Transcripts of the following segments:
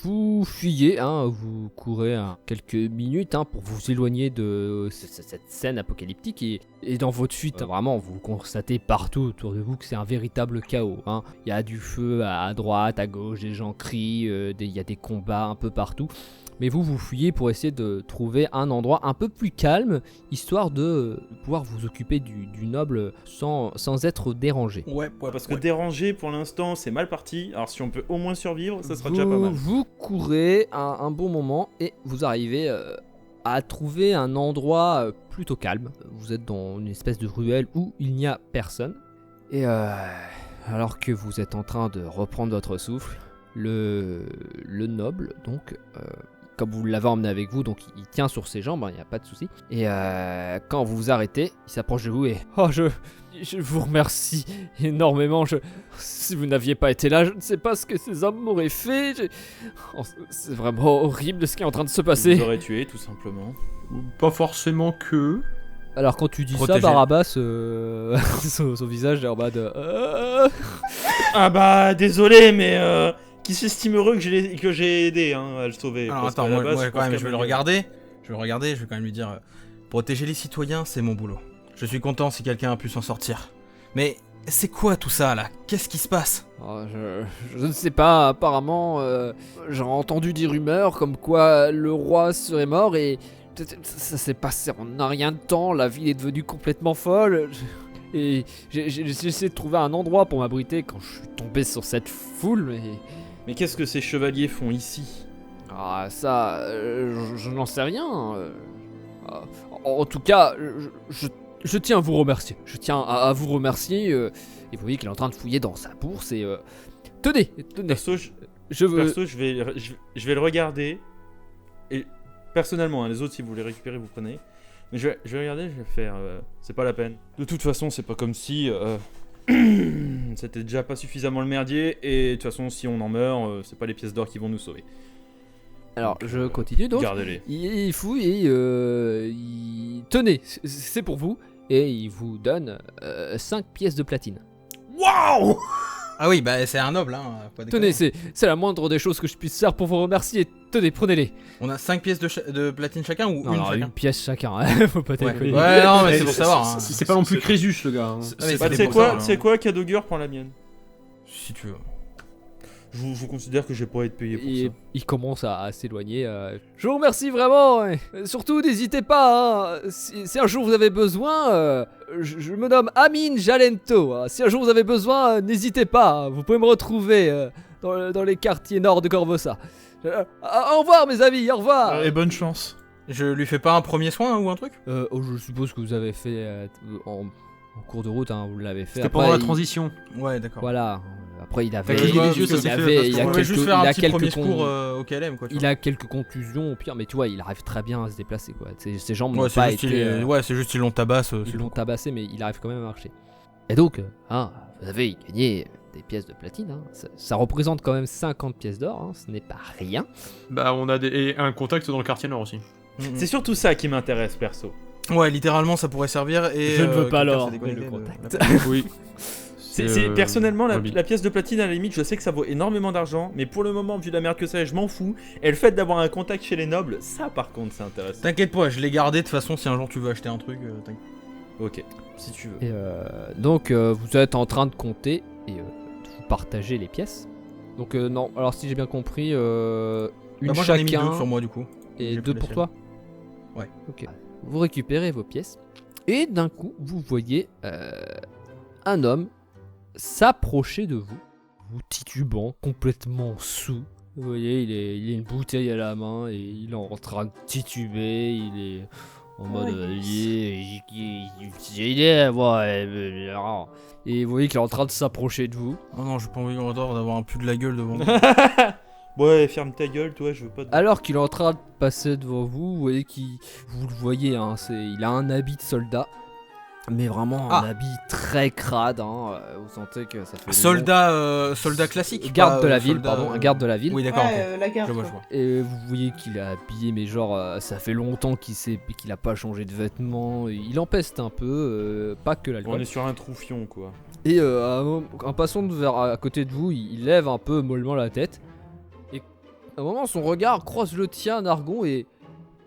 vous fuyez, vous courez quelques minutes pour vous éloigner de cette scène apocalyptique et dans votre fuite, vraiment, vous constatez partout autour de vous que c'est un véritable chaos. Il y a du feu à droite, à gauche, des gens crient, il y a des combats un peu partout. Mais vous fuyez pour essayer de trouver un endroit un peu plus calme, histoire de pouvoir vous occuper du noble sans être dérangé. Ouais, parce que dérangé pour l'instant c'est mal parti, alors si on peut au moins survivre, ça sera déjà pas mal. Vous courez un bon moment et vous arrivez à trouver un endroit plutôt calme. Vous êtes dans une espèce de ruelle où il n'y a personne. Et alors que vous êtes en train de reprendre votre souffle, le noble, donc, comme vous l'avez emmené avec vous, donc il tient sur ses jambes, il n'y a pas de souci. Et quand vous vous arrêtez, il s'approche de vous et... Oh, je vous remercie énormément. Si vous n'aviez pas été là, je ne sais pas ce que ces hommes m'auraient fait. C'est vraiment horrible ce qui est en train de se passer. Ils vous auraient tué, tout simplement. Pas forcément que... Alors quand tu dis Protégé. ça, Barabbas, son visage est en mode... Ah bah désolé, mais qui s'estime heureux que j'ai aidé à le sauver. Alors parce attends, qu'à la base, moi quand même, pense je vais le qu'à regarder. Je vais quand même lui dire protéger les citoyens, c'est mon boulot. Je suis content si quelqu'un a pu s'en sortir. Mais c'est quoi tout ça là? Qu'est-ce qui se passe? Je ne sais pas, apparemment, j'ai entendu des rumeurs comme quoi le roi serait mort et ça s'est passé en un rien de temps, la ville est devenue complètement folle. Et j'ai essayé de trouver un endroit pour m'abriter quand je suis tombé sur cette foule, Mais qu'est-ce que ces chevaliers font ici? Ah ça, je n'en sais rien. En tout cas, je tiens à vous remercier. Je tiens à vous remercier. Et vous voyez qu'il est en train de fouiller dans sa bourse et... Tenez. Perso, Je veux... Perso, je vais le regarder. Et personnellement, les autres, si vous les récupérez, vous prenez. Mais je vais regarder, je vais faire... c'est pas la peine. De toute façon, c'est pas comme si... c'était déjà pas suffisamment le merdier. Et de toute façon, si on en meurt, c'est pas les pièces d'or qui vont nous sauver. Alors, je continue donc. Gardez-les. Il fouille et... Tenez, c'est pour vous. Et il vous donne 5 pièces de platine. Waouh! Ah oui, bah c'est un noble, pas déconner. Tenez, c'est la moindre des choses que je puisse faire pour vous remercier. Tenez, prenez-les. On a 5 pièces de platine chacun ou Non, une non, chacun? une pièce chacun, faut pas Ouais. déconner. Ouais, non, mais Eh, c'est pour savoir. hein. C'est pas non plus Crésus, le gars. Ah, mais Bah, c'est tu sais pour quoi, savoir, tu sais quoi, Cadogur, prends la mienne. Si tu veux. Je vous considère que j'ai pas être payé pour Et ça. il commence à s'éloigner. Je vous remercie vraiment. Surtout, n'hésitez pas. Si un jour vous avez besoin, je me nomme Amin Jalento. Si un jour vous avez besoin, n'hésitez pas. Vous pouvez me retrouver dans les quartiers nord de Corvosa. Au revoir, mes amis. Au revoir. Et bonne chance. Je lui fais pas un premier soin ou un truc? Je suppose que vous avez fait en cours de route. Vous l'avez fait. C'était Après, pendant la transition. Ouais, d'accord. Voilà. Après, il avait. Fait que les yeux, ça il s'est fait avait- parce il qu'on y a On pouvait va quelques- juste faire il un a petit quelques premier con- secours au KLM, quoi. tu Il vois. a quelques contusions au pire, mais tu vois, il arrive très bien à se déplacer, quoi. Ses jambes n'ont Ouais, pas c'est juste, été... ouais, c'est juste ils l'ont tabasse. ils l'ont tabassé, mais il arrive quand même à marcher. Et donc, vous avez gagné des pièces de platine. Ça représente quand même 50 pièces d'or, ce n'est pas rien. Bah, on a et un contact dans le quartier nord aussi. C'est surtout ça qui m'intéresse, perso. Ouais, littéralement, ça pourrait servir et... Je ne veux pas quelqu'un l'or, s'est déconnecté mais le de contact. la- Oui. Personnellement, Bobby. la pièce de platine, à la limite, je sais que ça vaut énormément d'argent, mais pour le moment, vu la merde que c'est, je m'en fous. Et le fait d'avoir un contact chez les nobles, ça par contre, c'est intéressant. T'inquiète pas, je l'ai gardé de toute façon, si un jour tu veux acheter un truc, t'inquiète. Ok, si tu veux. Et donc, vous êtes en train de compter et vous partagez les pièces. Donc, non, alors si j'ai bien compris, une Bah, moi j'en ai mis chacun 2 sur moi du coup. et J'ai 2 pris pour la toi. Ouais. Ok. Vous récupérez vos pièces et d'un coup, vous voyez un homme s'approcher de vous, vous titubant, complètement sous. Vous voyez, il a une bouteille à la main et il est en train de tituber, il est en mode... Et vous voyez qu'il est en train de s'approcher de vous. Oh non, j'ai pas envie d'avoir un pu de la gueule devant moi. Ouais, ferme ta gueule, toi, je veux pas te... Alors qu'il est en train de passer devant vous, vous voyez vous le voyez, il a un habit de soldat. Mais vraiment un habit très crade, vous sentez que ça fait... Soldat classique. Garde pas, de la ville, soldat, pardon, un garde de la ville. Oui, d'accord, Ouais, ok. la garde. Je vois, quoi. je vois. Et vous voyez qu'il est habillé, mais genre, ça fait longtemps qu'il a pas changé de vêtements. Il empeste un peu, pas que On l'alcool. est sur un troufion, quoi. Et en passant à côté de vous, il lève un peu mollement la tête. Et À un moment, son regard croise le tien, Nargon, et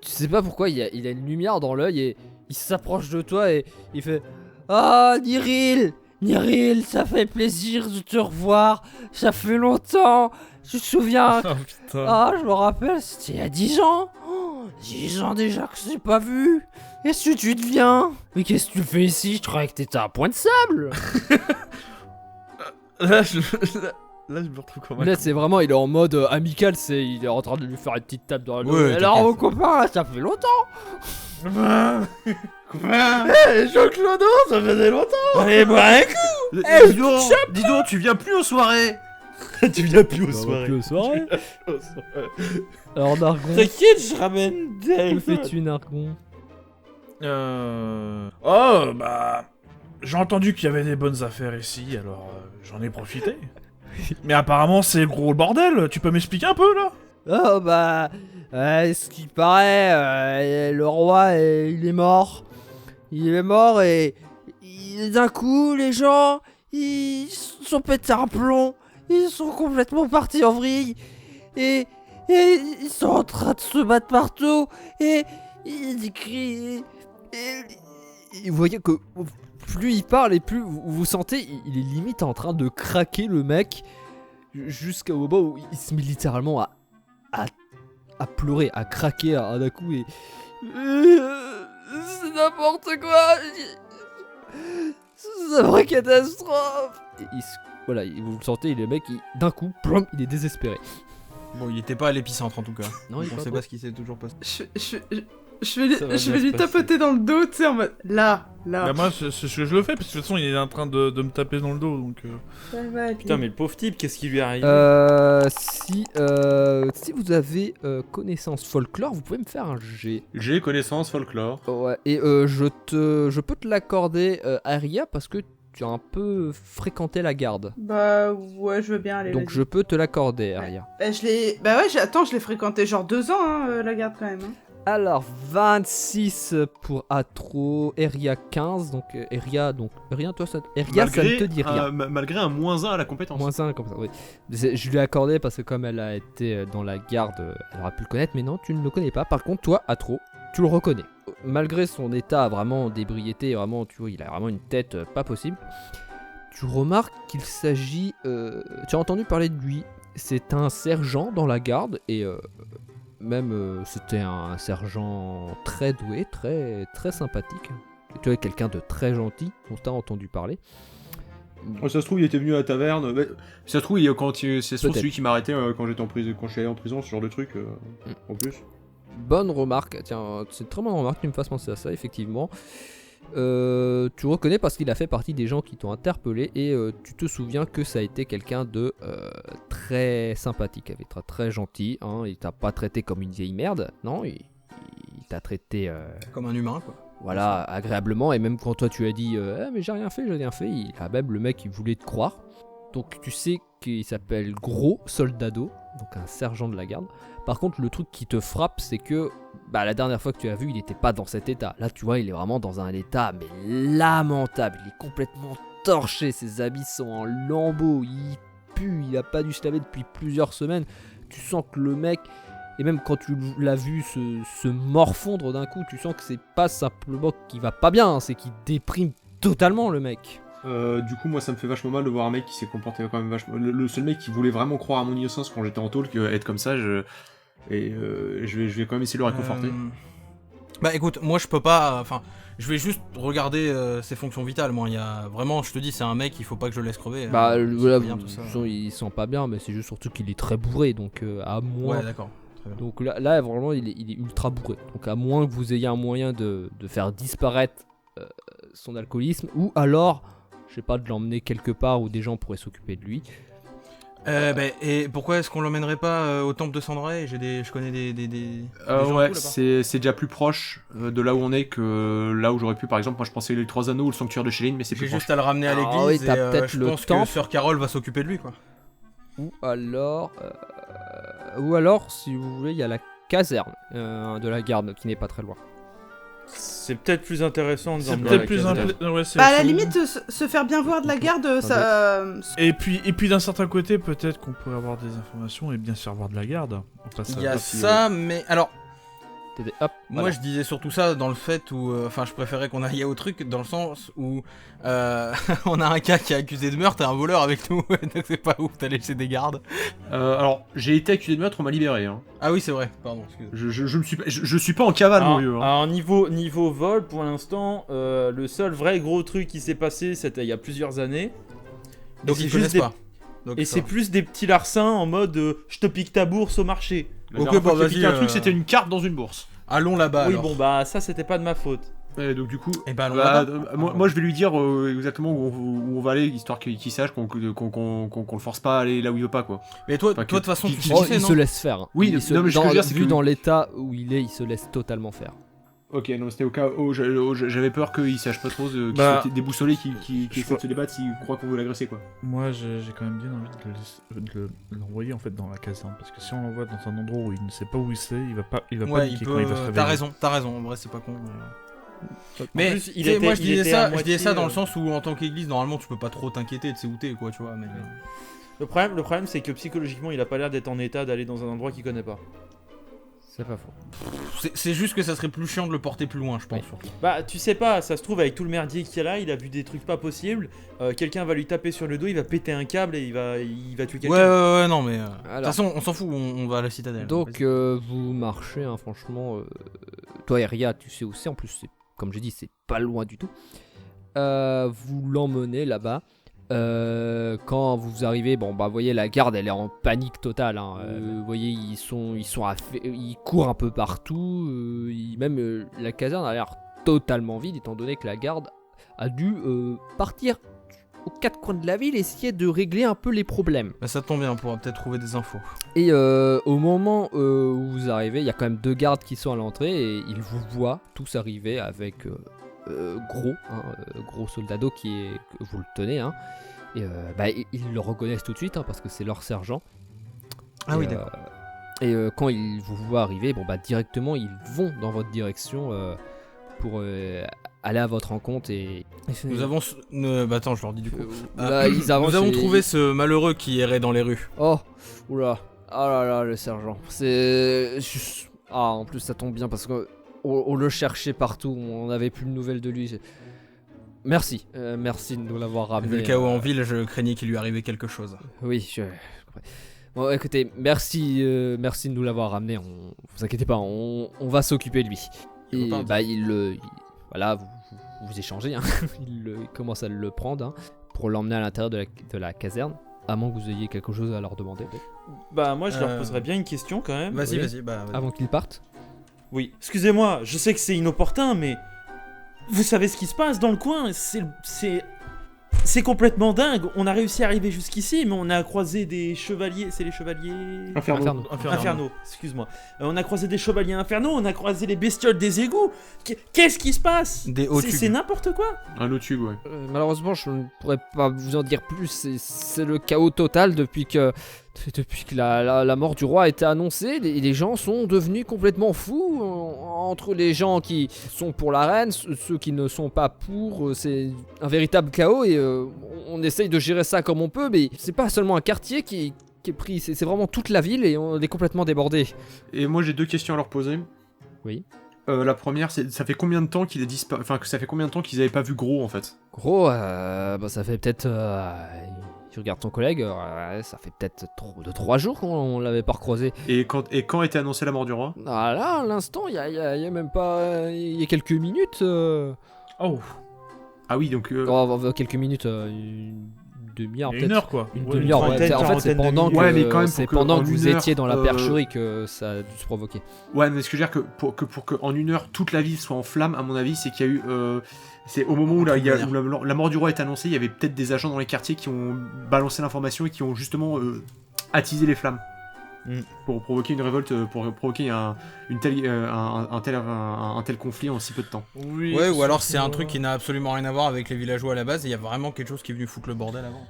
tu sais pas pourquoi il a une lumière dans l'œil et il s'approche de toi et il fait Ah, Niril, ça fait plaisir de te revoir, ça fait longtemps, tu te souviens Oh putain. Ah, je me rappelle, c'était il y a 10 ans 10 ans déjà que je t'ai pas vu. Qu'est-ce que tu deviens? Mais qu'est-ce que tu fais ici? Je croyais que t'étais un point de sable. Là, je me retrouve comme un Là, c'est vraiment, il est en mode amical, il est en train de lui faire une petite tape dans le dos. Ouais, Alors, t'inquiète. mon copain, ça fait longtemps. Hé, Jean-Claude, ça faisait longtemps. Allez, bah, Dis donc, tu viens plus aux soirées. tu viens plus aux soirées. Plus soirée. Alors, Nargon, T'inquiète, je ramène que Dave. fais-tu, Nargon? Oh, bah. J'ai entendu qu'il y avait des bonnes affaires ici, alors j'en ai profité. Mais apparemment, c'est le gros bordel. Tu peux m'expliquer un peu là? Oh, bah. Ce qui paraît, le roi, il est mort. Il est mort et. D'un coup, les gens. Ils sont pétés un plomb. Ils sont complètement partis en vrille. Et ils sont en train de se battre partout. Et ils crient. Et vous voyez que plus il parle et plus vous sentez, il est limite en train de craquer le mec. Jusqu'au moment où il se met littéralement à pleurer, à craquer d'un coup et. C'est n'importe quoi! C'est une vraie catastrophe! Et voilà, vous le sentez, le mec, d'un coup, plom, il est désespéré. Bon, il était pas à l'épicentre en tout cas. Non, il est On pas sait trop. pas ce qui s'est toujours passé. Je vais lui, Ça va je bien vais se lui passer. tapoter dans le dos, tu sais, en mode là. Bah, moi, c'est ce que je le fais, parce que de toute façon, il est en train de me taper dans le dos, donc. Ça va être Putain, mais le pauvre type, qu'est-ce qui lui arrive? Si vous avez connaissance folklore, vous pouvez me faire un G. J'ai connaissance folklore. Ouais, et je peux te l'accorder, Aria, parce que tu as un peu fréquenté la garde. Bah ouais, je veux bien aller. Donc vas-y. je peux te l'accorder, Aria. Bah, bah ouais, attends, je l'ai fréquenté genre 2 ans, hein, la garde quand même. Hein. Alors, 26 pour Atro, Eria 15, donc Eria, toi, Eria, ça ne te dit rien. Malgré un -1 à la compétence. Moins 1 comme ça, oui. Je lui ai accordé parce que comme elle a été dans la garde, elle aura pu le connaître, mais non, tu ne le connais pas. Par contre, toi, Atro, tu le reconnais. Malgré son état vraiment d'ébriété, vraiment, tu vois, il a vraiment une tête pas possible. Tu remarques qu'il s'agit... tu as entendu parler de lui. C'est un sergent dans la garde et... c'était un sergent très doué, très, très sympathique. Et tu es quelqu'un de très gentil, dont tu as entendu parler. Oh, ça se trouve, il était venu à la taverne. Mais, ça se trouve, c'est Peut-être. celui qui m'a arrêté quand j'étais en prison, quand je suis allé en prison, ce genre de truc. En plus. Bonne remarque, tiens, c'est une très bonne remarque, tu me fasses penser à ça, effectivement. Tu reconnais parce qu'il a fait partie des gens qui t'ont interpellé et tu te souviens que ça a été quelqu'un de très sympathique, avec très gentil, hein, il t'a pas traité comme une vieille merde, non, il t'a traité Comme un humain quoi. voilà, agréablement, et même quand toi tu as dit mais j'ai rien fait, il a même le mec il voulait te croire. Donc tu sais qu'il s'appelle Gros Soldado, donc un sergent de la garde. Par contre, le truc qui te frappe, c'est que la dernière fois que tu l'as vu, il n'était pas dans cet état. Là, tu vois, il est vraiment dans un état mais lamentable. Il est complètement torché, ses habits sont en lambeaux, il pue, il a pas dû se laver depuis plusieurs semaines. Tu sens que le mec, et même quand tu l'as vu se morfondre d'un coup, tu sens que c'est pas simplement qu'il va pas bien, c'est qu'il déprime totalement le mec. Du coup, moi, ça me fait vachement mal de voir un mec qui s'est comporté quand même vachement. Le seul mec qui voulait vraiment croire à mon innocence quand j'étais en tôle, être comme ça, je vais quand même essayer de le réconforter. Bah écoute, moi je peux pas. Enfin, je vais juste regarder ses fonctions vitales. Moi, il y a vraiment, je te dis, c'est un mec, il faut pas que je le laisse crever. Voilà, citoyen, tout ça. il sent pas bien, mais c'est juste surtout qu'il est très bourré, donc à moins. Ouais, d'accord. Très bien. Donc là vraiment, il est ultra bourré. Donc à moins que vous ayez un moyen de faire disparaître son alcoolisme, ou alors, je sais pas, de l'emmener quelque part où des gens pourraient s'occuper de lui. Et pourquoi est-ce qu'on l'emmènerait pas au temple de Sandray? Je connais des gens Ouais, cool, là-bas. c'est déjà plus proche de là où on est que là où j'aurais pu, par exemple, moi je pensais les 3 anneaux ou le sanctuaire de Chéline, mais c'est J'ai plus proche. juste à le ramener à Ah l'église oui, et t'as peut-être je le pense temple. que Sœur Carole va s'occuper de lui quoi. Ou alors, si vous voulez, il y a la caserne de la garde qui n'est pas très loin. C'est peut-être plus intéressant de C'est dormir peut-être la plus caserne. ouais, c'est- Bah, à la c'est- limite, se faire bien voir de la garde, ça. Et puis d'un certain côté, peut-être qu'on pourrait avoir des informations et bien se faire voir de la garde. On passe Il y a à- ça, mais alors. Hop, Moi, voilà. je disais surtout ça dans le fait où, enfin, je préférais qu'on aille au truc dans le sens où on a un gars qui est accusé de meurtre et un voleur avec nous, donc c'est pas ouf d'aller chez des gardes. Alors, j'ai été accusé de meurtre, on m'a libéré. Hein. Ah oui, c'est vrai. Pardon. Excuse. Je suis pas en cavale, mon vieux. Hein. Alors, niveau vol, pour l'instant, le seul vrai gros truc qui s'est passé, c'était il y a plusieurs années. Donc ils connaissent pas. Donc, Et ça c'est va. plus des petits larcins en mode je te pique ta bourse au marché. La Ok, dernière fois bah, que j'ai piqué vas-y, un truc, c'était une carte dans une bourse. Allons là-bas. oui, alors. bon, bah ça c'était pas de ma faute. Et donc du coup, Eh ben, allons bah, là-bas. moi je vais lui dire exactement où on va aller, histoire qu'il sache qu'on le force pas à aller là où il veut pas, quoi. Mais toi, Enfin, de toute façon, tu sais Oh, qui c'est, il non se laisse faire. hein. Oui, Il se- non, mais ce que je veux dire, c'est vu que- dans l'état où il est, il se laisse totalement faire. Ok, non, c'était au cas où j'avais peur qu'il sache pas trop, qu'il Bah, soit déboussolé, qu'il je essaie de se débattre s'il croit qu'on veut l'agresser, quoi. Moi, j'ai quand même bien envie de l'envoyer en fait dans la caserne, parce que si on l'envoie dans un endroit où il ne sait pas où c'est, il va pas Ouais, il piquer peut. quand il va se réveiller. T'as raison. En vrai, c'est pas con. Mais plus, il tu sais, était- moi, je il disais était ça. à Je disais ça moitié, dans le sens où, en tant qu'église, normalement, tu peux pas trop t'inquiéter de sais où t'es, quoi, tu vois. Mais Le problème c'est que psychologiquement il a pas l'air d'être en état d'aller dans un endroit qu'il connaît pas. C'est pas faux. c'est juste que ça serait plus chiant de le porter plus loin, je pense. Oui. Surtout. Bah tu sais pas, ça se trouve avec tout le merdier qu'il y a là, il a vu des trucs pas possibles, quelqu'un va lui taper sur le dos, il va péter un câble et il va tuer quelqu'un. Ouais, non, mais. De toute Alors. façon, on s'en fout, on va à la citadelle. Donc Vas-y. vous marchez, hein, franchement. Toi et Ria, tu sais où c'est. En plus, comme j'ai dit, c'est pas loin du tout. Vous l'emmenez là-bas. Quand vous arrivez, bon bah vous voyez la garde, elle est en panique totale. Hein. Vous voyez, ils courent un peu partout. Même la caserne a l'air totalement vide, étant donné que la garde a dû partir aux quatre coins de la ville, essayer de régler un peu les problèmes. Bah, ça tombe bien, on pourra peut-être trouver des infos. Et au moment où vous arrivez, il y a quand même deux gardes qui sont à l'entrée et ils vous voient tous arriver avec gros soldado que vous le tenez. Hein, et ils le reconnaissent tout de suite hein, parce que c'est leur sergent. Ah oui, Et, d'accord. Quand ils vous voient arriver, directement ils vont dans votre direction pour aller à votre rencontre et Nous avons. Bah, attends, je leur dis du coup. ils avancent. Nous avons et- trouvé ce malheureux qui errait dans les rues. Oh, oula, ah là là, le sergent. C'est. Ah, en plus, ça tombe bien parce que on le cherchait partout, on n'avait plus de nouvelles de lui. Merci, merci de nous l'avoir ramené. Vu le chaos en ville, je craignais qu'il lui arrivait quelque chose. Oui, bon, écoutez, merci de nous l'avoir ramené. Vous inquiétez pas, on va s'occuper de lui. Il Et repart. voilà, vous échangez. Hein. il commence à le prendre hein, pour l'emmener à l'intérieur de la caserne. À moins que vous ayez quelque chose à leur demander. Bah moi je leur Euh, poserais bien une question quand même. Vas-y, oui. vas-y, bah. vas-y. Avant qu'ils partent. Oui, excusez-moi, je sais que c'est inopportun mais vous savez ce qui se passe dans le coin, c'est complètement dingue. On a réussi à arriver jusqu'ici mais on a croisé des chevaliers, c'est les chevaliers Inferno. Inferno, excuse-moi. On a croisé des chevaliers infernaux, on a croisé les bestioles des égouts. Qu'est-ce qui se passe? Des hauts C'est n'importe quoi. Un lot tube, ouais. Malheureusement, je ne pourrais pas vous en dire plus. C'est le chaos total depuis que la mort du roi a été annoncée. Les gens sont devenus complètement fous. Entre les gens qui sont pour la reine, ceux qui ne sont pas pour, c'est un véritable chaos et on essaye de gérer ça comme on peut. Mais c'est pas seulement un quartier qui est pris, c'est vraiment toute la ville et on est complètement débordé. Et moi j'ai deux questions à leur poser. Oui. La première, c'est ça fait combien de temps qu'il est disparu, enfin que ça fait combien de temps qu'ils avaient pas vu Gros en fait. Gros, ça fait peut-être. Tu regardes ton collègue, ça fait peut-être 3 jours qu'on l'avait pas recroisé. Et quand était annoncée la mort du roi? Ah là, à l'instant, il y a même pas. Il y a quelques minutes. Oh, Ah oui, donc Quelques minutes, une demi-heure il y a peut-être. une heure quoi. Une Ouais, demi-heure, trentaine, en fait, c'est quarantaine de pendant minutes. que, Ouais, mais quand même, c'est pour que pendant en que vous une étiez heure, dans la percherie que ça a dû se provoquer. ouais, mais ce que je veux dire pour que en une heure toute la ville soit en flammes, à mon avis, c'est qu'il y a eu c'est au moment où la mort du roi est annoncée, il y avait peut-être des agents dans les quartiers qui ont balancé l'information et qui ont justement attisé les flammes. Pour provoquer une révolte, pour provoquer un tel conflit en si peu de temps. Oui, Ouais, ou alors c'est un sauf, truc qui n'a absolument rien à voir avec les villageois à la base et il y a vraiment quelque chose qui est venu foutre le bordel avant.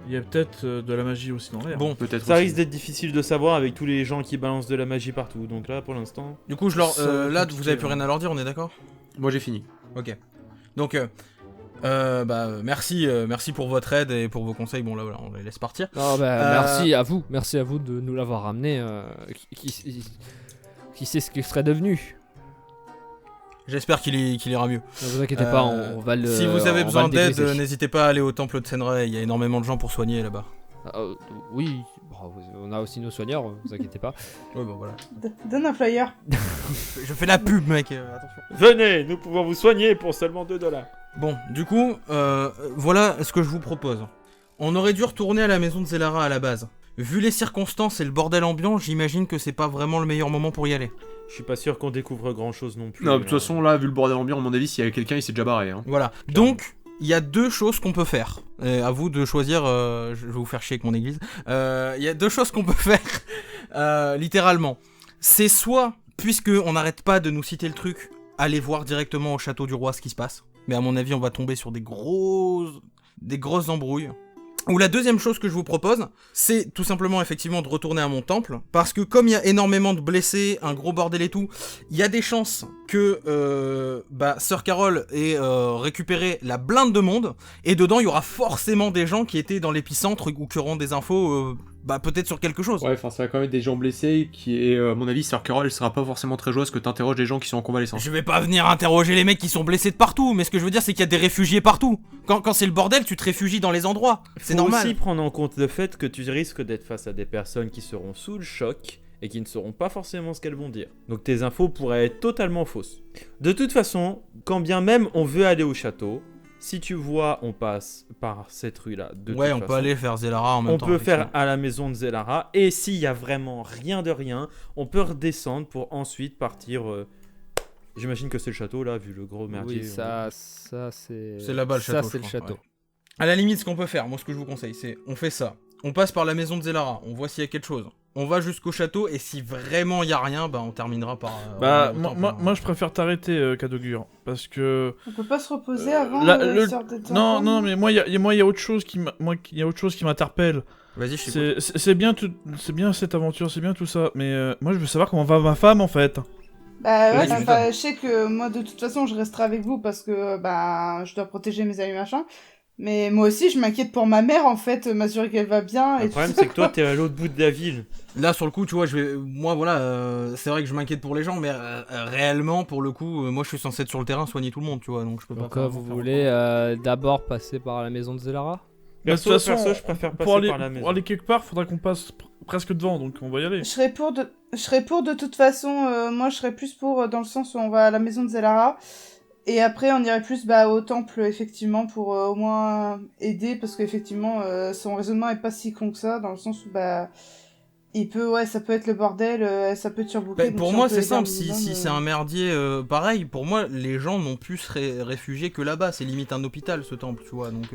Il y a peut-être de la magie aussi dans l'air. Bon, Peut-être. Ça aussi. risque d'être difficile de savoir avec tous les gens qui balancent de la magie partout. Donc là pour l'instant. du coup, Ça va là, compliqué, vous avez plus ouais. rien à leur dire, on est d'accord? Moi j'ai fini. Ok. Donc, merci pour votre aide et pour vos conseils. Bon, là, voilà, on les laisse partir. Non, merci à vous de nous l'avoir ramené. Qui sait ce qu'il serait devenu. J'espère qu'il ira mieux. Ne vous inquiétez pas, on va le. Si vous avez on va besoin le d'aide, dégriser. n'hésitez pas à aller au temple de Senrai. Il y a énormément de gens pour soigner là-bas. Oui, on a aussi nos soigneurs, vous inquiétez pas. Ouais, bon, voilà. Donne un flyer. Je fais la pub, mec. Attention. Venez, nous pouvons vous soigner pour seulement $2. Bon, du coup, voilà ce que je vous propose. On aurait dû retourner à la maison de Zelara à la base. Vu les circonstances et le bordel ambiant, j'imagine que c'est pas vraiment le meilleur moment pour y aller. Je suis pas sûr qu'on découvre grand chose non plus. Non, de toute façon, là, vu le bordel ambiant, à mon avis, s'il y a quelqu'un, il s'est déjà barré. Hein. Voilà. Donc, il y a deux choses qu'on peut faire. À vous de choisir, je vais vous faire chier avec mon église. Il y a deux choses qu'on peut faire, littéralement. C'est soit, puisque on n'arrête pas de nous citer le truc, aller voir directement au château du roi ce qui se passe. Mais à mon avis, on va tomber sur des grosses embrouilles. Ou la deuxième chose que je vous propose, c'est tout simplement effectivement de retourner à mon temple, parce que comme il y a énormément de blessés, un gros bordel et tout, il y a des chances que Sœur Carole ait récupéré la blinde de monde, et dedans il y aura forcément des gens qui étaient dans l'épicentre ou qui auront des infos peut-être sur quelque chose. Ouais, enfin, ça va quand même être des gens blessés et à mon avis, Sœur Carole, elle sera pas forcément très joyeuse que t'interroges des gens qui sont en convalescence. Je vais pas venir interroger les mecs qui sont blessés de partout, mais ce que je veux dire c'est qu'il y a des réfugiés partout. Quand c'est le bordel, tu te réfugies dans les endroits. C'est normal. Faut aussi prendre en compte le fait que tu risques d'être face à des personnes qui seront sous le choc et qui ne sauront pas forcément ce qu'elles vont dire. Donc tes infos pourraient être totalement fausses. De toute façon, quand bien même on veut aller au château, si tu vois, on passe par cette rue-là. Ouais, on peut aller faire Zelara en même temps. On peut faire à la maison de Zelara. Et s'il y a vraiment rien de rien, on peut redescendre pour ensuite partir. J'imagine que c'est le château là, vu le gros merdier. Oui, ça c'est. C'est là-bas le château. Ça c'est le je crois, château. ouais. À la limite, ce qu'on peut faire, moi ce que je vous conseille, c'est on fait ça. On passe par la maison de Zelara, on voit s'il y a quelque chose. On va jusqu'au château et si vraiment il y a rien, on terminera par. Moi je préfère t'arrêter, Kadogur, parce que. On peut pas se reposer avant sort de temps. Non, mais moi il y a autre chose qui m'interpelle. Vas-y, je t'écoute. C'est bien cette aventure, c'est bien tout ça, mais moi je veux savoir comment va ma femme en fait. Ouais, tu m'étonnes. je sais que moi de toute façon je resterai avec vous parce que je dois protéger mes amis machin. Mais moi aussi je m'inquiète pour ma mère en fait, m'assurer qu'elle va bien. Le problème c'est que toi t'es à l'autre bout de la ville. Là sur le coup, tu vois, c'est vrai que je m'inquiète pour les gens, mais réellement pour le coup, moi je suis censé être sur le terrain, soigner tout le monde, tu vois, donc je peux pas. Donc vous voulez d'abord passer par la maison de Zelara? De toute façon, je préfère passer pour aller, par la maison. Pour aller quelque part, faudra qu'on passe presque devant, donc on va y aller. Je serais pour de toute façon, moi je serais plus pour dans le sens où on va à la maison de Zelara. Et après, on irait plus au temple, effectivement, pour au moins aider, parce qu'effectivement, son raisonnement est pas si con que ça, dans le sens où, ça peut être le bordel, ça peut être surbooké. Pour moi, c'est simple, si c'est un merdier, pareil, pour moi, les gens n'ont pu se réfugier que là-bas, c'est limite un hôpital, ce temple, tu vois, donc...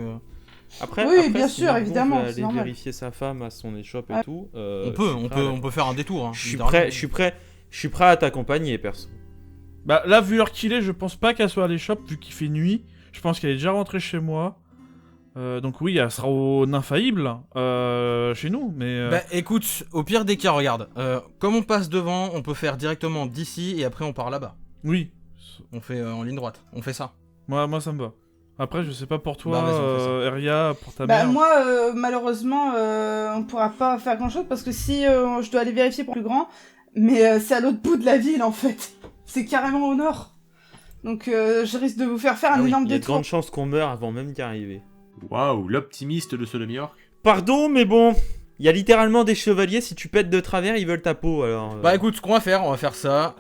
Après, bien si sûr, Margot évidemment, veut c'est aller normal. vérifier sa femme à son échoppe et Ouais. tout. On peut faire un détour, hein, Je suis prêt à t'accompagner, perso. Là, vu l'heure qu'il est, je pense pas qu'elle soit à l'échoppe, vu qu'il fait nuit. Je pense qu'elle est déjà rentrée chez moi. Donc oui, elle sera au infaillible chez nous, mais... écoute, au pire des cas, regarde, comme on passe devant, on peut faire directement d'ici, et après on part là-bas. Oui, On fait en ligne droite, on fait ça. moi ça me va. Après, je sais pas pour toi, Vas-y, on fait ça. Eria, pour ta mère. Moi, malheureusement, on pourra pas faire grand-chose, parce que si je dois aller vérifier pour le plus grand, mais c'est à l'autre bout de la ville, en fait. C'est carrément au nord. Donc je risque de vous faire un énorme il y a de détour. grandes chances qu'on meure avant même d'y arriver. Waouh, l'optimiste de ce demi-orc. Pardon, mais bon, il y a littéralement des chevaliers, si tu pètes de travers, ils veulent ta peau, alors... Écoute, ce qu'on va faire, on va faire ça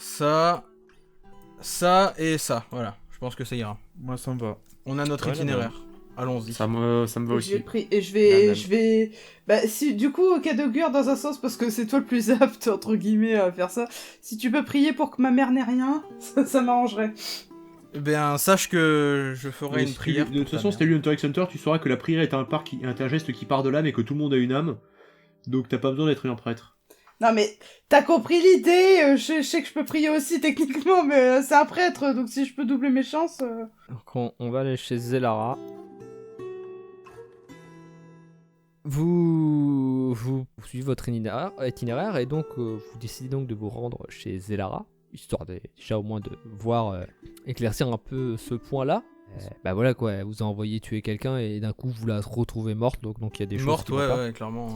et ça, voilà. Je pense que ça ira. Moi, ça me va. On a notre Ouais, itinéraire. Allons-y. Ça me va aussi. Et je vais... si, du coup, cas d'augure dans un sens, parce que c'est toi le plus apte, entre guillemets, à faire ça. Si tu peux prier pour que ma mère n'ait rien, ça m'arrangerait. Sache que je ferai Mais une prière. de toute façon, si t'as lu Hunter x Hunter, tu sauras que la prière est un geste qui part de l'âme et que tout le monde a une âme. Donc t'as pas besoin d'être un prêtre. Non mais, t'as compris l'idée, je sais que je peux prier aussi techniquement, mais c'est un prêtre, donc si je peux doubler mes chances... Donc on va aller chez Zelara. Vous suivez votre itinéraire et donc vous décidez donc de vous rendre chez Zelara. histoire déjà au moins de voir éclaircir un peu ce point-là. Bah voilà quoi, elle vous a envoyé tuer quelqu'un et d'un coup vous la retrouvez morte, donc il y a des choses Morte, qui vont pas. ouais, clairement.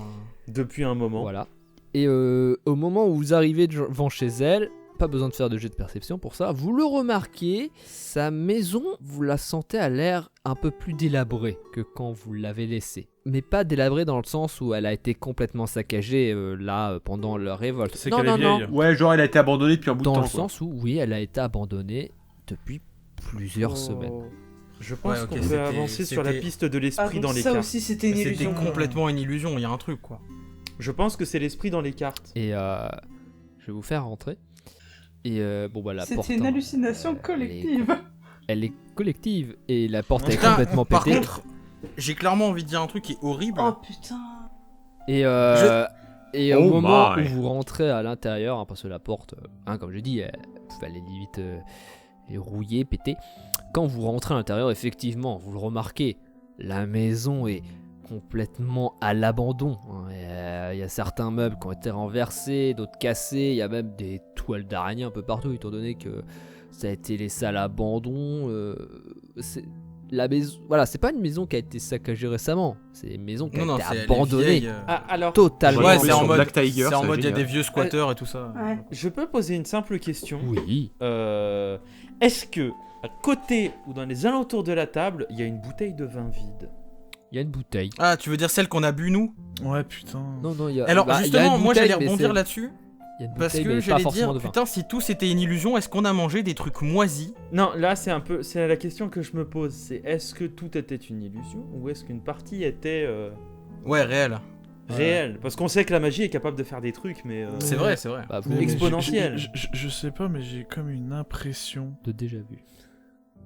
Depuis un moment. Voilà. Et au moment où vous arrivez devant chez elle, pas besoin de faire de jet de perception pour ça, vous le remarquez, sa maison, vous la sentez à l'air un peu plus délabrée que quand vous l'avez laissée. Mais pas délabrée dans le sens où elle a été complètement saccagée pendant leur révolte. C'est non, qu'elle non, est non. vieille. Ouais, genre elle a été abandonnée depuis un bout Dans de temps. le sens où, oui, elle a été abandonnée depuis plusieurs semaines. Je pense Ouais, ok, qu'on peut c'était- avancer sur la c'était- piste de Ah, l'esprit donc dans les ça cartes. aussi, c'était une C'était illusion. complètement une illusion, il y a un truc quoi. Je pense que c'est l'esprit dans les cartes. Et je vais vous faire rentrer. Et la porte. C'était une hallucination collective. Elle est collective et la porte est Putain, complètement par pétée. contre, j'ai clairement envie de dire un truc qui est horrible. Oh putain. Et au Oh moment my. où vous rentrez à l'intérieur, parce que la porte, comme je dis, elle pouvait aller limite rouiller, péter. Quand vous rentrez à l'intérieur, effectivement, vous le remarquez, la maison est complètement à l'abandon. Il y a certains meubles qui ont été renversés, d'autres cassés, il y a même des toiles d'araignée un peu partout, étant donné que ça a été laissé à l'abandon. La maison, voilà, c'est pas une maison qui a été saccagée récemment, c'est une maison qui a Non, été c'est les abandonnée vieilles, Alors, totalement. Ouais, tombé c'est en sur mode, Black Tiger, c'est en c'est mode il y a génial. des vieux squatteurs et tout ça. Ouais. je peux poser une simple question. Oui. Est-ce que, à côté ou dans les alentours de la table, il y a une bouteille de vin vide? Il y a une bouteille. Ah, tu veux dire celle qu'on a bu nous? Ouais, putain. Non, il y a. Alors il y a justement, une moi bouteille, j'allais mais rebondir c'est- là-dessus. il y a une Parce bouteille, que mais pas j'allais forcément dire, de vin. putain, si tout c'était une illusion, est-ce qu'on a mangé des trucs moisis? Non, là c'est la question que je me pose. C'est est-ce que tout était une illusion ou est-ce qu'une partie était Ouais, réel. réelle? Parce qu'on sait que la magie est capable de faire des trucs, mais C'est vrai, c'est vrai. Bah, vous Mais exponentielle. je sais pas, mais j'ai comme une impression. de déjà vu.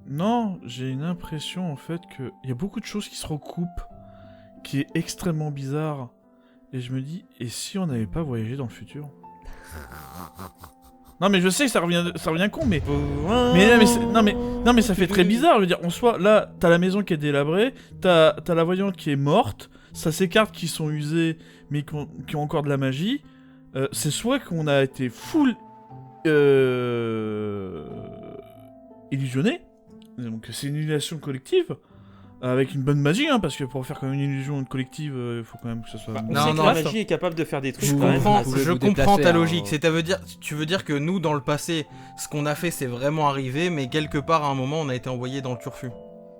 Non, j'ai une impression en fait qu'il y a beaucoup de choses qui se recoupent, qui est extrêmement bizarre. Et je me dis, et si on n'avait pas voyagé dans le futur? Non mais je sais que ça revient con, mais non mais ça fait très bizarre. Je veux dire, en soi, là, t'as la maison qui est délabrée, t'as la voyante qui est morte, ça ces cartes qui sont usées mais qui ont encore de la magie. C'est soit qu'on a été full illusionné, donc c'est une illusion collective. Avec une bonne magie, hein, parce que pour faire quand même une illusion collective, il faut quand même que ça soit... on Non, sait que non, la classe. magie est capable de faire des trucs Je quand même. comprends, pouvez je vous comprends déplacer, ta hein. logique. Tu veux dire que nous, dans le passé, ce qu'on a fait, c'est vraiment arrivé, mais quelque part, à un moment, on a été envoyé dans le turfu.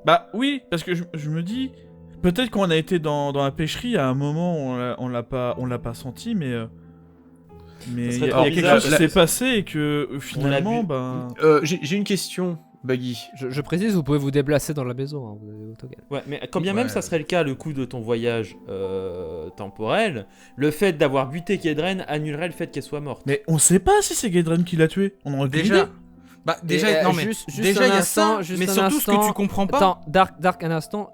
Bah oui, parce que je me dis, peut-être qu'on a été dans la pêcherie, à un moment, on l'a pas senti, mais il Ça y serait a trop quelque bizarre. chose qui s'est passé et que finalement, bu. ben... J'ai une question, Baggy. Je précise, vous pouvez vous déplacer dans la maison. Vous avez autogame. Ouais, mais quand bien même Ouais. ça serait le cas, le coup de ton voyage temporel, le fait d'avoir buté Kedren annulerait le fait qu'elle soit morte. Mais on sait pas si c'est Gaedren qui l'a tué, on aurait aucune Déjà, idée. bah déjà, Et, non mais juste déjà un il y a instant, ça, juste mais un surtout ce instant. que tu comprends pas. Attends, Dark, un instant.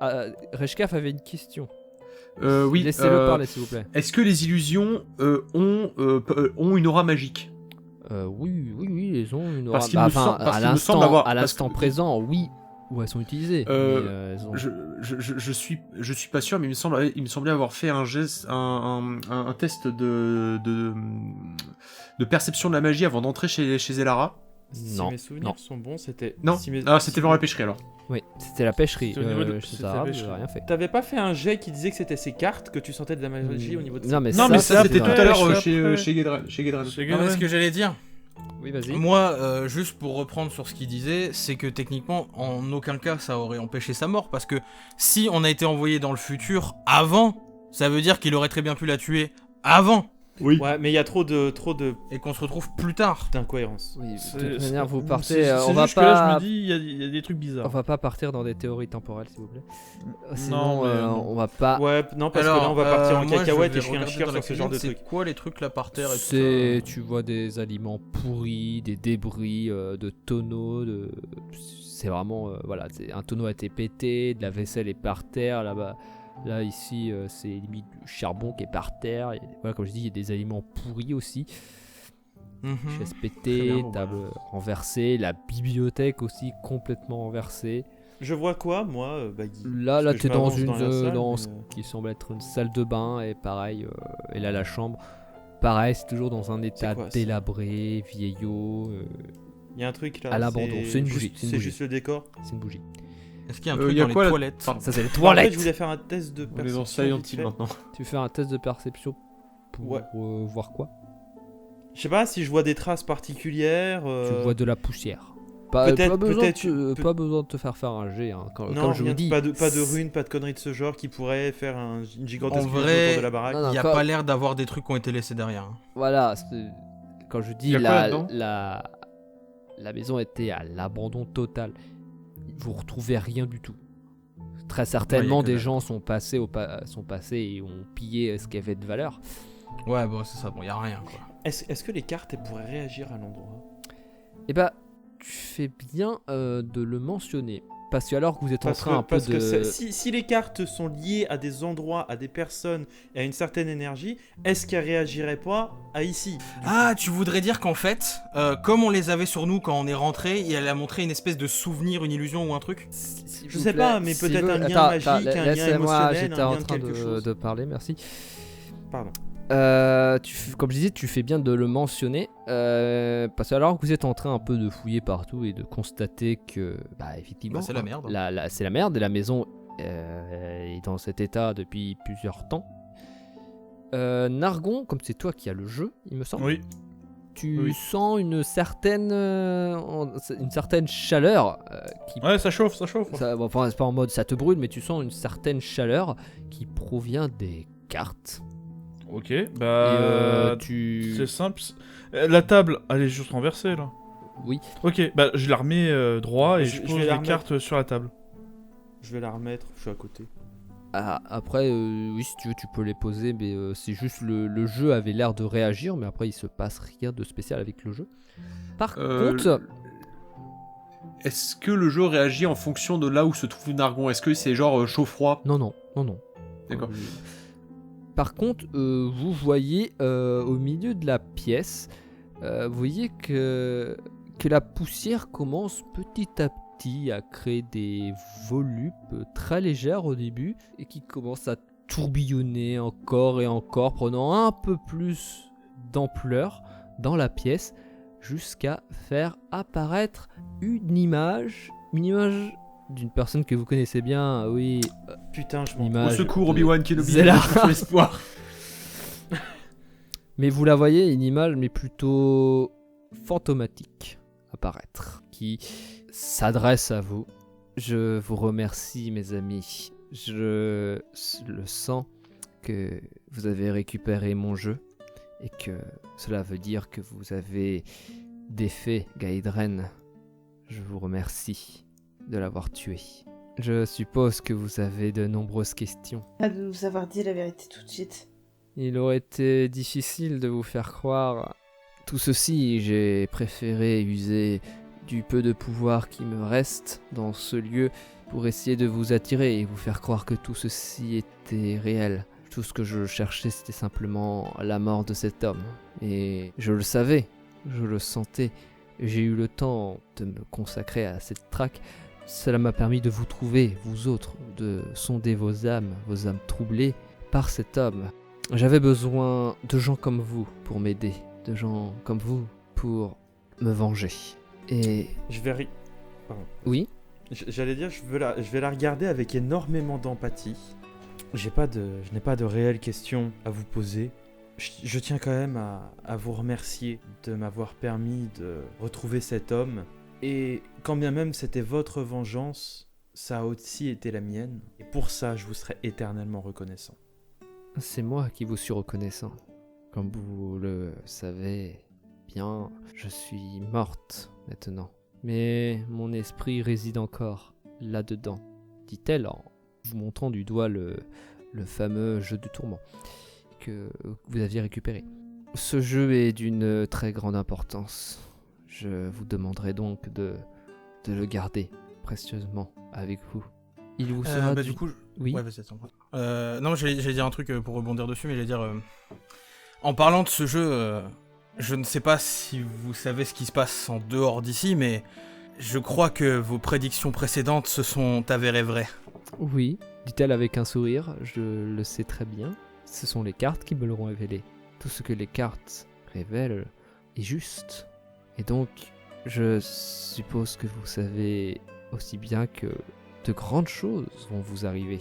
Reshkaf avait une question. Oui. Laissez-le parler, s'il vous plaît. Est-ce que les illusions ont une aura magique? Oui, ils ont une aura. Parce qu'il me semble- parce qu'il me semble avoir- à parce l'instant que- présent, oui, où elles sont utilisées. Mais, elles ont- Je suis pas sûr, mais il me semblait avoir fait un geste, un test de perception de la magie avant d'entrer chez Elara. Si Non, mes souvenirs non. sont bons, c'était... Non. si mes- Ah, c'était si devant mes- la pêcherie alors. Oui, c'était la pêcherie. C'était au niveau de- Chez c'était Sarah, la vous pêcherie. avez rien fait. T'avais pas fait un jet qui disait que c'était ces cartes, que tu sentais de la magie au niveau de Non, mais Non, mais ça, ça, C'était dans tout la- à l'heure après. chez Gedren. C'est Non, mais Gaedren. ce que j'allais dire, Oui, vas-y. moi, juste pour reprendre sur ce qu'il disait, c'est que techniquement, en aucun cas, ça aurait empêché sa mort, parce que si on a été envoyé dans le futur avant, ça veut dire qu'il aurait très bien pu la tuer avant, Oui. Ouais, mais il y a trop de et qu'on se retrouve plus tard. d'incohérences. Oui, de C'est- toute manière, vous c'est- partez. c'est On va juste que là, je pas. me dis, il y a des trucs On bizarres. va pas partir dans des théories temporelles, s'il vous plaît. Non, Sinon, mais non. on va pas. Ouais, non, parce que là on va partir en moi, cacahuète vais et je suis un regarder chieur dans la sur ce genre de cuisine, trucs. C'est quoi les trucs là par terre et tout C'est, ça tu vois des aliments pourris, des débris de tonneaux, c'est vraiment, voilà, un tonneau a été pété, de la vaisselle est par terre, là-bas, là ici, c'est limite du charbon qui est par terre, et, voilà, comme je dis, il y a des aliments pourris aussi, Mhm. chaises Très pétées, bien, bon, tables renversées, la bibliothèque aussi complètement renversée. Je vois quoi, moi, Baggy? Là, Parce que t'es je dans m'avance une, dans la salle, dans mais, ce qui semble être une salle de bain, et pareil, et là la chambre. pareil, c'est toujours dans un état quoi, délabré, vieillot, Il y a un truc là. à l'abandon. C'est une bougie. C'est juste le décor. C'est une bougie. Est-ce qu'il y a un Il truc y a dans quoi, les là toilettes? Pardon. Ça, c'est les En fait, toilettes. je voulais faire un test de On est perception. dans Silent vite Hill fait. maintenant. Tu fais un test de perception pour Ouais. voir quoi? Je sais pas si je vois des traces particulières. Tu vois de la poussière. Pas peut-être- besoin, peut-être- pas besoin de te faire un jet. Hein. Non, Comme je vous rien, dis, pas de runes, pas de conneries de ce genre qui pourraient faire une gigantesque En illusion vrai, autour de la baraque. non, Il y a quand- pas l'air d'avoir des trucs qui ont été laissés derrière. Hein. Voilà, quand je Y dis a quoi là-dedans la maison était à l'abandon total. Vous retrouvez rien du tout. Très certainement, que des dalle. gens sont passés et ont pillé ce qui avait de valeur. Ouais, bon, c'est ça. Bon, y a rien, quoi. Est-ce que les cartes elles pourraient réagir à l'endroit? Et bah, tu fais bien de le mentionner. Parce que alors que vous êtes en train un peu parce que de... si les cartes sont liées à des endroits, à des personnes et à une certaine énergie, est-ce qu'elles réagiraient pas à ici? Ah, tu voudrais dire qu'en fait, comme on les avait sur nous quand on est rentré, et elle a montré une espèce de souvenir, une illusion ou un truc? S'il Je vous sais plaît, pas, mais s'il peut-être veut- un lien Attends, magique, attends, un lien laissez-moi, émotionnel, j'étais un en lien de train quelque chose. de parler, merci. Pardon. Comme je disais, tu fais bien de le mentionner, parce que alors que vous êtes en train un peu de fouiller partout et de constater que, bah effectivement, Bah, c'est la merde. C'est la merde et la maison est dans cet état depuis plusieurs temps. Nargon, comme c'est toi qui as le jeu, il me semble, Oui. tu sens une certaine chaleur qui Ouais, ça chauffe, ça chauffe. bon, enfin, c'est pas en mode ça te brûle, mais tu sens une certaine chaleur qui provient des cartes. Ok, Et bah. C'est simple. La table, elle est juste renversée là. Oui. Ok, bah je la remets droit et Je je vais pose la les remettre. cartes sur la table. Je vais la remettre, je suis à côté. Ah, après, oui, si tu veux, tu peux les poser, mais c'est juste le jeu avait l'air de réagir, mais après, il se passe rien de spécial avec le jeu. Par contre, Est-ce que le jeu réagit en fonction de là où se trouve Nargon? Est-ce que c'est genre chaud-froid? non. D'accord. Par contre, vous voyez au milieu de la pièce, vous voyez que la poussière commence petit à petit à créer des volupes très légères au début et qui commencent à tourbillonner encore et encore, prenant un peu plus d'ampleur dans la pièce jusqu'à faire apparaître une image d'une personne que vous connaissez bien, oui, Putain, je Au m'en l'image secours, de Obi-Wan Kenobi, Zelda. sur l'espoir. Mais vous la voyez, une image mais plutôt fantomatique apparaître, qui s'adresse à vous. Je vous remercie mes amis. Je le sens que vous avez récupéré mon jeu et que cela veut dire que vous avez défait Gaïdren. Je vous remercie de l'avoir tué. Je suppose que vous avez de nombreuses questions. Pas de nous avoir dit la vérité tout de suite. Il aurait été difficile de vous faire croire tout ceci. J'ai préféré user du peu de pouvoir qui me reste dans ce lieu pour essayer de vous attirer et vous faire croire que tout ceci était réel. Tout ce que je cherchais, c'était simplement la mort de cet homme. Et je le savais, je le sentais. J'ai eu le temps de me consacrer à cette traque. Cela m'a permis de vous trouver, vous autres, de sonder vos âmes troublées par cet homme. J'avais besoin de gens comme vous pour m'aider, de gens comme vous pour me venger. Et Je vais. Pardon. oui, J'allais dire, je vais la regarder avec énormément d'empathie. Je n'ai pas de réelles questions à vous poser. Je tiens quand même à vous remercier de m'avoir permis de retrouver cet homme. Et quand bien même c'était votre vengeance, ça a aussi été la mienne. Et pour ça, je vous serai éternellement reconnaissant. c'est moi qui vous suis reconnaissant. Comme vous le savez bien, je suis morte maintenant. Mais mon esprit réside encore là-dedans, dit-elle en vous montrant du doigt le fameux jeu de tourment que vous aviez récupéré. Ce jeu est d'une très grande importance. Je vous demanderai donc de le garder précieusement avec vous. Il vous sera Du coup, oui. ouais, vas-y, attends. Non, j'allais dire un truc pour rebondir dessus, mais j'allais dire... En parlant de ce jeu, je ne sais pas si vous savez ce qui se passe en dehors d'ici, mais je crois que vos prédictions précédentes se sont avérées vraies. Oui, dit-elle avec un sourire, je le sais très bien. Ce sont les cartes qui me l'auront révélé. tout ce que les cartes révèlent est juste. Et donc, je suppose que vous savez aussi bien que de grandes choses vont vous arriver.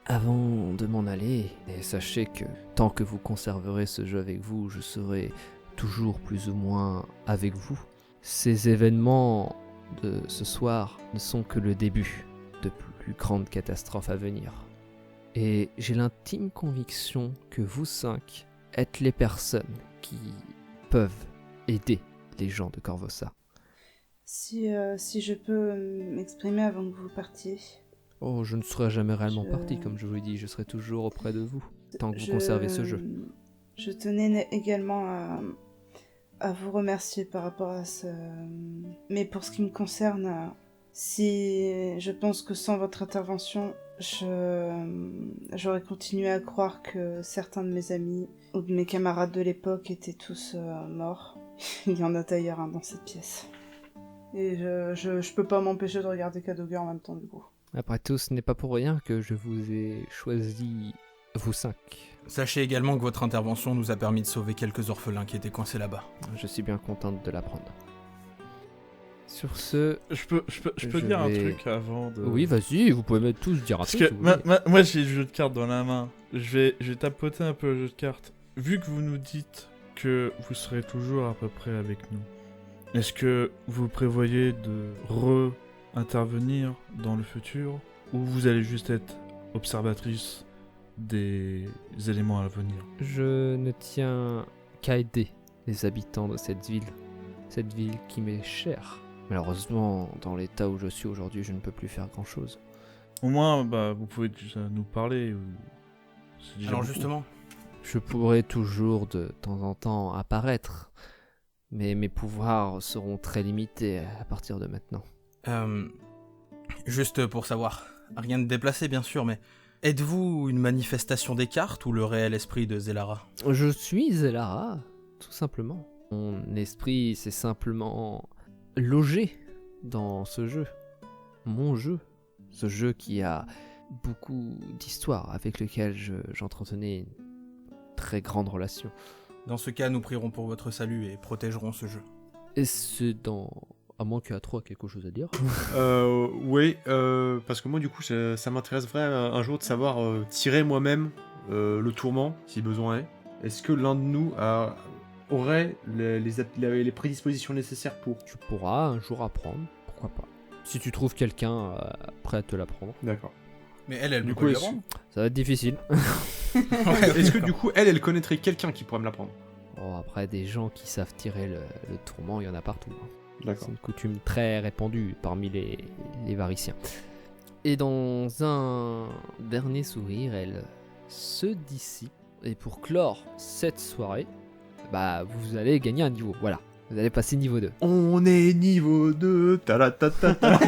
Avant de m'en aller, et sachez que tant que vous conserverez ce jeu avec vous, je serai toujours plus ou moins avec vous. Ces événements de ce soir ne sont que le début de plus grandes catastrophes à venir. Et j'ai l'intime conviction que vous 5 êtes les personnes qui peuvent aider les gens de Corvosa. Si je peux m'exprimer avant que vous partiez. Oh, je ne serai jamais réellement parti, comme je vous l'ai dit, je serai toujours auprès de vous, tant que vous conservez ce jeu. Je tenais également à vous remercier par rapport à ce... Mais pour ce qui me concerne, si je pense que sans votre intervention, j'aurais continué à croire que certains de mes amis ou de mes camarades de l'époque étaient tous morts. Il y en a d'ailleurs un dans cette pièce. Et je peux pas m'empêcher de regarder Kadoga en même temps du coup. Après tout, ce n'est pas pour rien que je vous ai choisi, vous 5. Sachez également que votre intervention nous a permis de sauver quelques orphelins qui étaient coincés là-bas. Je suis bien contente de l'apprendre. Sur ce... Je peux dire un truc avant de... Oui, vas-y, vous pouvez même tous dire un Parce truc. que moi j'ai le jeu de cartes dans la main. Je vais tapoter un peu le jeu de cartes. Vu que vous nous dites que vous serez toujours à peu près avec nous, est-ce que vous prévoyez de intervenir dans le futur, ou vous allez juste être observatrice des éléments à venir? Je ne tiens qu'à aider les habitants de cette ville qui m'est chère. Malheureusement, dans l'état où je suis aujourd'hui, je ne peux plus faire grand-chose. Au moins, vous pouvez déjà nous parler. C'est déjà Alors beaucoup. justement, Je pourrai toujours de temps en temps apparaître, mais mes pouvoirs seront très limités à partir de maintenant. juste pour savoir, rien de déplacé bien sûr, mais êtes-vous une manifestation des cartes ou le réel esprit de Zelara? Je suis Zelara, tout simplement. Mon esprit s'est simplement logé dans ce jeu. Mon jeu. Ce jeu qui a beaucoup d'histoire, avec lequel j'entretenais une très grande relation. Dans ce cas, nous prierons pour votre salut et protégerons ce jeu. Et c'est dans... À moins qu'il y a trop quelque chose à dire. Oui, parce que moi du coup ça m'intéresse vraiment un jour de savoir tirer moi-même le tourment, si besoin est. Est-ce que l'un de nous aurait les prédispositions nécessaires pour? Tu pourras un jour apprendre, pourquoi pas. Si tu trouves quelqu'un prêt à te l'apprendre. D'accord. Mais elle Du peut coup, le est-ce- rendre. Ça va être difficile. Est-ce que du coup elle connaîtrait quelqu'un qui pourrait me l'apprendre? Bon, après, des gens qui savent tirer le tourment, il y en a partout. Hein. D'accord. C'est une coutume très répandue parmi les variciens. Et dans un dernier sourire, elle se dissipe. Et pour clore cette soirée, vous allez gagner un niveau. Voilà, vous allez passer niveau 2. On est niveau 2, ta-la-ta-ta-ta.